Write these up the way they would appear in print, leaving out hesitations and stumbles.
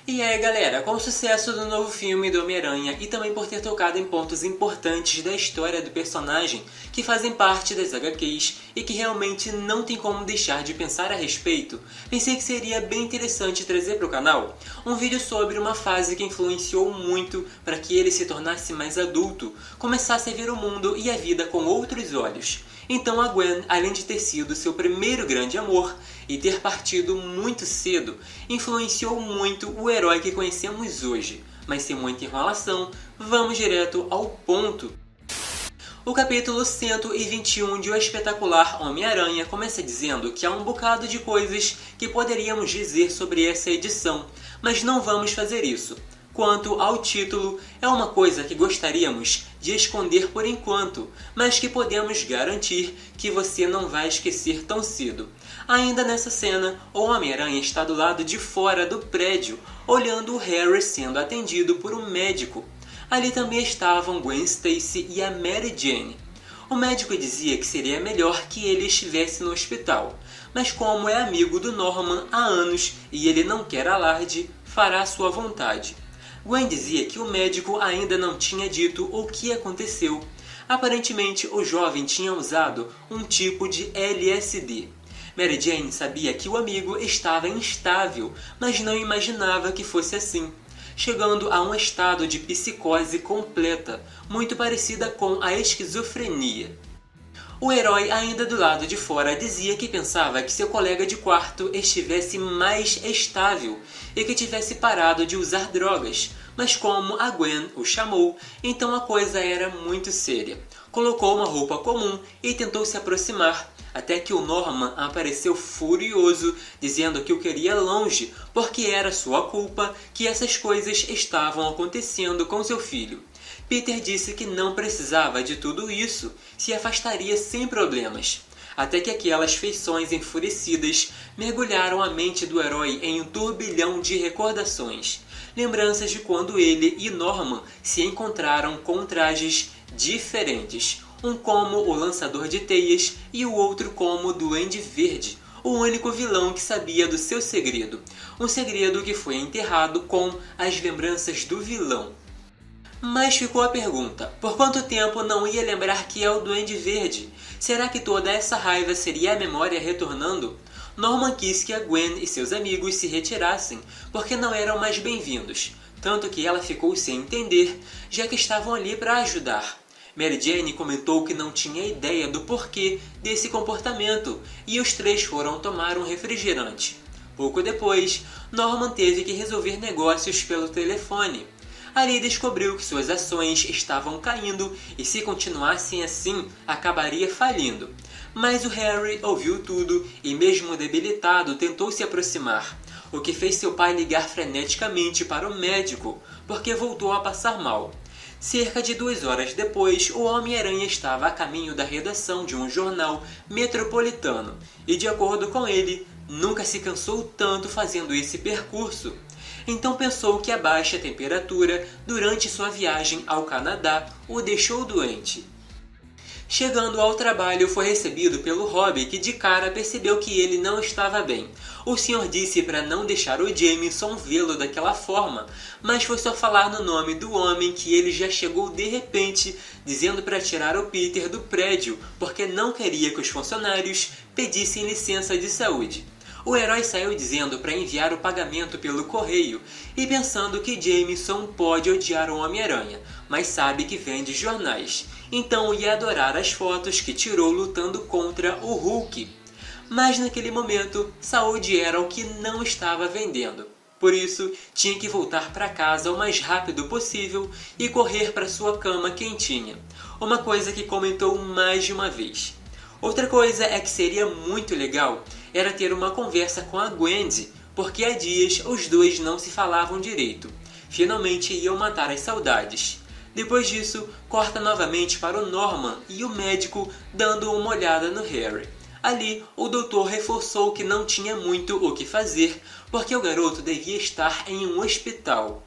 E aí galera, com o sucesso do novo filme do Homem-Aranha e também por ter tocado em pontos importantes da história do personagem que fazem parte das HQs e que realmente não tem como deixar de pensar a respeito, pensei que seria bem interessante trazer para o canal um vídeo sobre uma fase que influenciou muito para que ele se tornasse mais adulto, começasse a ver o mundo e a vida com outros olhos. Então a Gwen, além de ter sido seu primeiro grande amor e ter partido muito cedo, influenciou muito o herói que conhecemos hoje. Mas sem muita enrolação, vamos direto ao ponto. O capítulo 121 de O Espetacular Homem-Aranha começa dizendo que há um bocado de coisas que poderíamos dizer sobre essa edição, mas não vamos fazer isso. Quanto ao título, é uma coisa que gostaríamos de esconder por enquanto, mas que podemos garantir que você não vai esquecer tão cedo. Ainda nessa cena, o Homem-Aranha está do lado de fora do prédio, olhando o Harry sendo atendido por um médico. Ali também estavam Gwen Stacy e a Mary Jane. O médico dizia que seria melhor que ele estivesse no hospital, mas como é amigo do Norman há anos e ele não quer alarde, fará sua vontade. Gwen dizia que o médico ainda não tinha dito o que aconteceu. Aparentemente, o jovem tinha usado um tipo de LSD. Mary Jane sabia que o amigo estava instável, mas não imaginava que fosse assim, chegando a um estado de psicose completa, muito parecida com a esquizofrenia. O herói, ainda do lado de fora, dizia que pensava que seu colega de quarto estivesse mais estável e que tivesse parado de usar drogas, mas como a Gwen o chamou, então a coisa era muito séria. Colocou uma roupa comum e tentou se aproximar, até que o Norman apareceu furioso, dizendo que o queria longe, porque era sua culpa que essas coisas estavam acontecendo com seu filho. Peter disse que não precisava de tudo isso, se afastaria sem problemas. Até que aquelas feições enfurecidas mergulharam a mente do herói em um turbilhão de recordações. Lembranças de quando ele e Norman se encontraram com trajes diferentes. Um como o Lançador de Teias e o outro como o Duende Verde, o único vilão que sabia do seu segredo. Um segredo que foi enterrado com as lembranças do vilão. Mas ficou a pergunta, por quanto tempo não ia lembrar que é o Duende Verde? Será que toda essa raiva seria a memória retornando? Norman quis que a Gwen e seus amigos se retirassem, porque não eram mais bem-vindos, tanto que ela ficou sem entender, já que estavam ali para ajudar. Mary Jane comentou que não tinha ideia do porquê desse comportamento, e os três foram tomar um refrigerante. Pouco depois, Norman teve que resolver negócios pelo telefone. Ali descobriu que suas ações estavam caindo e se continuassem assim, acabaria falindo. Mas o Harry ouviu tudo e mesmo debilitado tentou se aproximar, o que fez seu pai ligar freneticamente para o médico, porque voltou a passar mal. Cerca de 2 horas depois, o Homem-Aranha estava a caminho da redação de um jornal metropolitano e, de acordo com ele, nunca se cansou tanto fazendo esse percurso. Então pensou que a baixa temperatura durante sua viagem ao Canadá o deixou doente. Chegando ao trabalho, foi recebido pelo Robbie, que de cara percebeu que ele não estava bem. O senhor disse para não deixar o Jameson vê-lo daquela forma, mas foi só falar no nome do homem que ele já chegou de repente, dizendo para tirar o Peter do prédio, porque não queria que os funcionários pedissem licença de saúde. O herói saiu dizendo para enviar o pagamento pelo correio e pensando que Jameson pode odiar o Homem-Aranha, mas sabe que vende jornais. Então ia adorar as fotos que tirou lutando contra o Hulk. Mas naquele momento, saúde era o que não estava vendendo. Por isso, tinha que voltar para casa o mais rápido possível e correr para sua cama quentinha. Uma coisa que comentou mais de uma vez. Outra coisa é que seria muito legal era ter uma conversa com a Gwen, porque há dias os dois não se falavam direito. Finalmente iam matar as saudades. Depois disso, corta novamente para o Norman e o médico dando uma olhada no Harry. Ali, o doutor reforçou que não tinha muito o que fazer, porque o garoto devia estar em um hospital.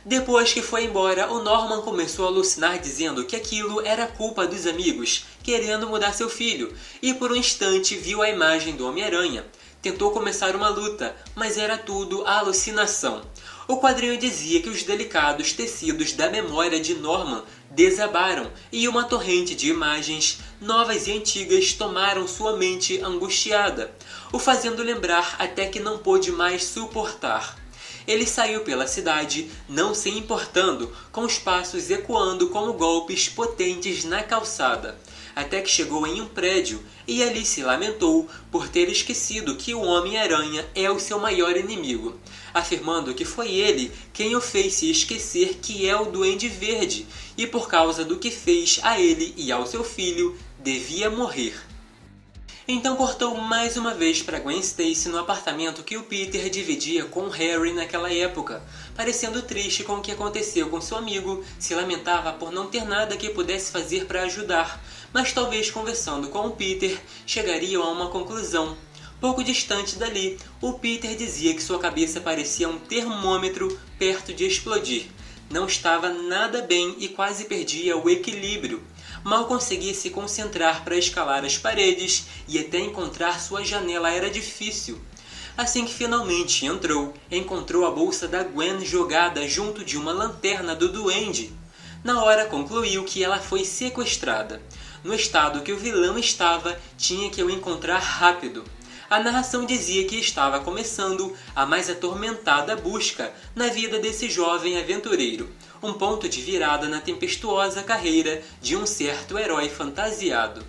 Depois que foi embora, o Norman começou a alucinar dizendo que aquilo era culpa dos amigos, querendo mudar seu filho, e por um instante viu a imagem do Homem-Aranha. tentou começar uma luta, mas era tudo alucinação. O quadrinho dizia que os delicados tecidos da memória de Norman desabaram e uma torrente de imagens, novas e antigas, tomaram sua mente angustiada, o fazendo lembrar até que não pôde mais suportar. Ele saiu pela cidade, não se importando, com os passos ecoando como golpes potentes na calçada, até que chegou em um prédio e ali se lamentou por ter esquecido que o Homem-Aranha é o seu maior inimigo, afirmando que foi ele quem o fez se esquecer que é o Duende Verde e por causa do que fez a ele e ao seu filho, devia morrer. Então cortou mais uma vez para Gwen Stacy no apartamento que o Peter dividia com Harry naquela época. Parecendo triste com o que aconteceu com seu amigo, se lamentava por não ter nada que pudesse fazer para ajudar, mas talvez conversando com o Peter chegariam a uma conclusão. Pouco distante dali, o Peter dizia que sua cabeça parecia um termômetro perto de explodir. Não estava nada bem e quase perdia o equilíbrio. Mal conseguia se concentrar para escalar as paredes e até encontrar sua janela era difícil. Assim que finalmente encontrou a bolsa da Gwen jogada junto de uma lanterna do Duende. Na hora concluiu que ela foi sequestrada. No estado que o vilão estava, tinha que o encontrar rápido. A narração dizia que estava começando a mais atormentada busca na vida desse jovem aventureiro, um ponto de virada na tempestuosa carreira de um certo herói fantasiado.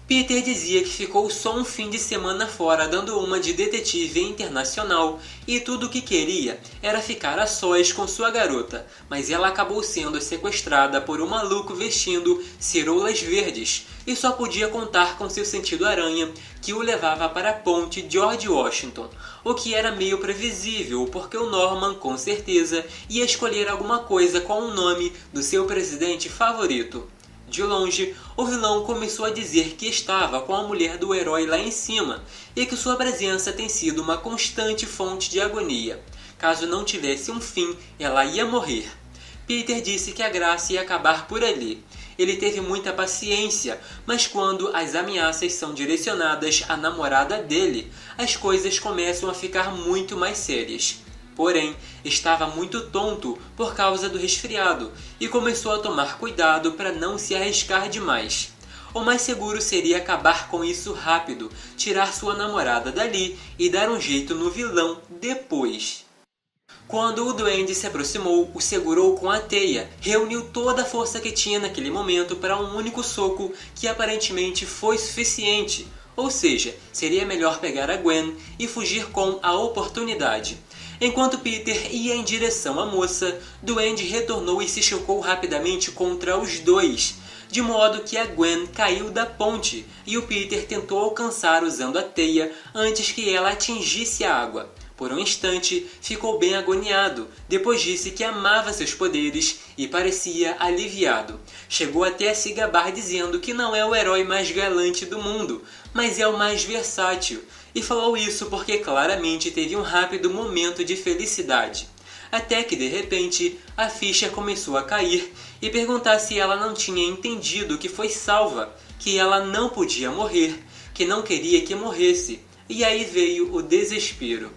Peter dizia que ficou só um fim de semana fora dando uma de detetive internacional e tudo o que queria era ficar a sós com sua garota, mas ela acabou sendo sequestrada por um maluco vestindo ciroulas verdes e só podia contar com seu sentido aranha que o levava para a ponte George Washington, o que era meio previsível porque o Norman com certeza ia escolher alguma coisa com o nome do seu presidente favorito. De longe, o vilão começou a dizer que estava com a mulher do herói lá em cima e que sua presença tem sido uma constante fonte de agonia. Caso não tivesse um fim, ela ia morrer. Peter disse que a graça ia acabar por ali. Ele teve muita paciência, mas quando as ameaças são direcionadas à namorada dele, as coisas começam a ficar muito mais sérias. Porém, estava muito tonto por causa do resfriado e começou a tomar cuidado para não se arriscar demais. O mais seguro seria acabar com isso rápido, tirar sua namorada dali e dar um jeito no vilão depois. Quando o Duende se aproximou, o segurou com a teia, reuniu toda a força que tinha naquele momento para um único soco que aparentemente foi suficiente. Ou seja, seria melhor pegar a Gwen e fugir com a oportunidade. Enquanto Peter ia em direção à moça, Duende retornou e se chocou rapidamente contra os dois, de modo que a Gwen caiu da ponte e o Peter tentou alcançar usando a teia antes que ela atingisse a água. Por um instante, ficou bem agoniado, depois disse que amava seus poderes e parecia aliviado. Chegou até a se gabar dizendo que não é o herói mais galante do mundo, mas é o mais versátil. E falou isso porque claramente teve um rápido momento de felicidade. Até que, de repente, a ficha começou a cair e perguntar se ela não tinha entendido que foi salva, que ela não podia morrer, que não queria que morresse. E aí veio o desespero.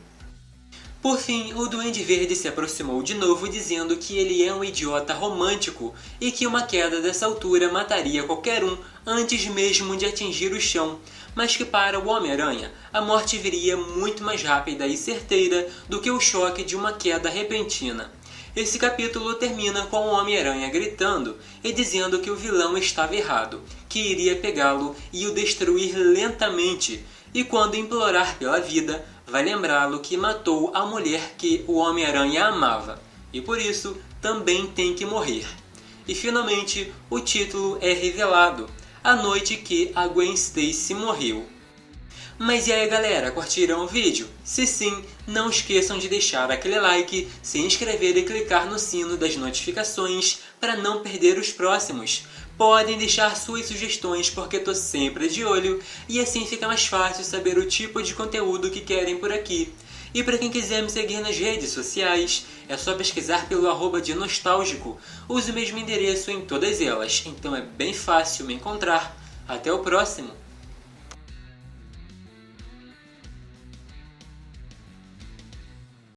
Por fim, o Duende Verde se aproximou de novo dizendo que ele é um idiota romântico e que uma queda dessa altura mataria qualquer um antes mesmo de atingir o chão, mas que para o Homem-Aranha a morte viria muito mais rápida e certeira do que o choque de uma queda repentina. Esse capítulo termina com o Homem-Aranha gritando e dizendo que o vilão estava errado, que iria pegá-lo e o destruir lentamente, e quando implorar pela vida, vai lembrá-lo que matou a mulher que o Homem-Aranha amava, e por isso também tem que morrer. E finalmente, o título é revelado, A Noite que a Gwen Stacy Morreu. Mas e aí galera, curtiram o vídeo? Se sim, não esqueçam de deixar aquele like, se inscrever e clicar no sino das notificações para não perder os próximos. Podem deixar suas sugestões porque estou sempre de olho e assim fica mais fácil saber o tipo de conteúdo que querem por aqui. E para quem quiser me seguir nas redes sociais, é só pesquisar pelo @dinostalgico. Uso o mesmo endereço em todas elas, então é bem fácil me encontrar. Até o próximo!